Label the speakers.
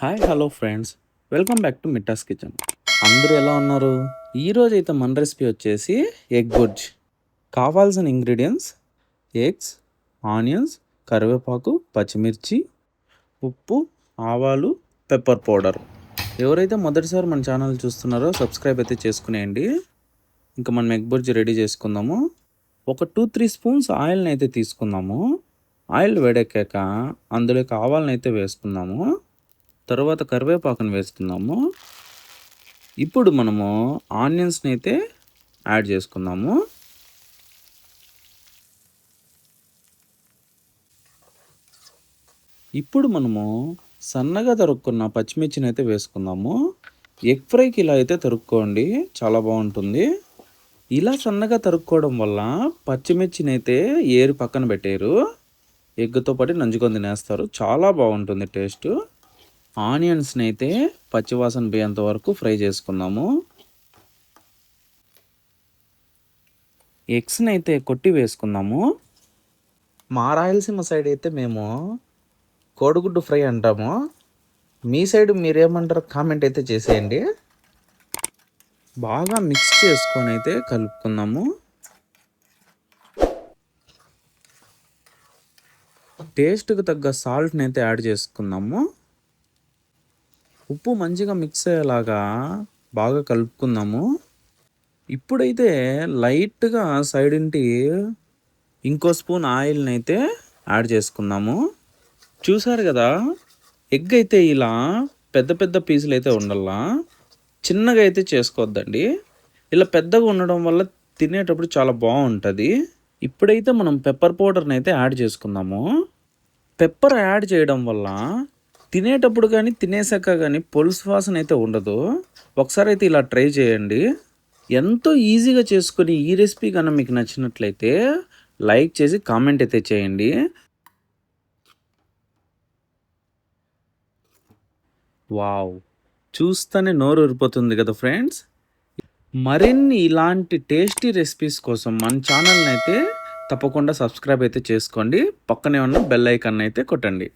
Speaker 1: Hi hello friends, welcome back to Mitta's kitchen. అందరూ ఎలా ఉన్నారు? ఈరోజు అయితే మన రెసిపీ వచ్చేసి ఎగ్ బుర్జ్. కావాల్సిన ఇంగ్రీడియంట్స్: ఎగ్స్, ఆనియన్స్, కరివేపాకు, పచ్చిమిర్చి, ఉప్పు, ఆవాలు, పెప్పర్ పౌడర్. ఎవరైతే మొదటిసారి మన ఛానల్ చూస్తున్నారో సబ్స్క్రైబ్ అయితే చేసుకునేయండి. ఇంకా మనం ఎగ్ బుర్జ్ రెడీ చేసుకుందాము. ఒక 2-3 స్పూన్స్ ఆయిల్ని అయితే తీసుకుందాము. ఆయిల్ వేడెక్కాక అందులోకి ఆవాలను అయితే వేసుకుందాము. తర్వాత కరివేపాకును వేసుకుందాము. ఇప్పుడు మనము ఆనియన్స్ని అయితే యాడ్ చేసుకుందాము. ఇప్పుడు మనము సన్నగా తరుక్కున్న పచ్చిమిర్చిని అయితే వేసుకుందాము. ఎగ్ ఫ్రైకి ఇలా అయితే తరుక్కోండి, చాలా బాగుంటుంది. ఇలా సన్నగా తరుక్కోవడం వల్ల పచ్చిమిర్చిని అయితే ఏరి పక్కన పెట్టారు, ఎగ్తో పాటు నంజుకొని తినేస్తారు. చాలా బాగుంటుంది టేస్ట్. ఆనియన్స్ని అయితే పచ్చివాసన పోయేంత వరకు ఫ్రై చేసుకుందాము. ఎగ్స్ని అయితే కొట్టి వేసుకుందాము. మా రాయలసీమ సైడ్ అయితే మేము కోడిగుడ్డు ఫ్రై అంటాము. మీ సైడ్ మీరేమంటారు కామెంట్ అయితే చేసేయండి. బాగా మిక్స్ చేసుకొని అయితే కలుపుకుందాము. టేస్ట్కి తగ్గ సాల్ట్ని అయితే యాడ్ చేసుకుందాము. ఉప్పు మంచిగా మిక్స్ అయ్యేలాగా బాగా కలుపుకుందాము. ఇప్పుడైతే లైట్గా సైడ్ ఇంటి ఇంకో స్పూన్ ఆయిల్ని అయితే యాడ్ చేసుకుందాము. చూసారు కదా, ఎగ్ అయితే ఇలా పెద్ద పెద్ద పీసులు అయితే ఉండాలా, చిన్నగా అయితే చేసుకోవద్దండి. ఇలా పెద్దగా ఉండడం వల్ల తినేటప్పుడు చాలా బాగుంటుంది. ఇప్పుడైతే మనం పెప్పర్ పౌడర్ని అయితే యాడ్ చేసుకుందాము. పెప్పర్ యాడ్ చేయడం వల్ల తినేటప్పుడు కానీ తినేసాక కానీ పులుసు వాసన అయితే ఉండదు. ఒకసారి అయితే ఇలా ట్రై చేయండి. ఎంతో ఈజీగా చేసుకుని ఈ రెసిపీ కన్నా మీకు నచ్చినట్లయితే లైక్ చేసి కామెంట్ అయితే చేయండి. వావ్, చూస్తేనే నోరు ఊరిపోతుంది కదా ఫ్రెండ్స్. మరిన్ని ఇలాంటి టేస్టీ రెసిపీస్ కోసం మన ఛానల్ని అయితే తప్పకుండా సబ్స్క్రైబ్ అయితే చేసుకోండి. పక్కనే ఉన్న బెల్ ఐకాన్ అయితే కొట్టండి.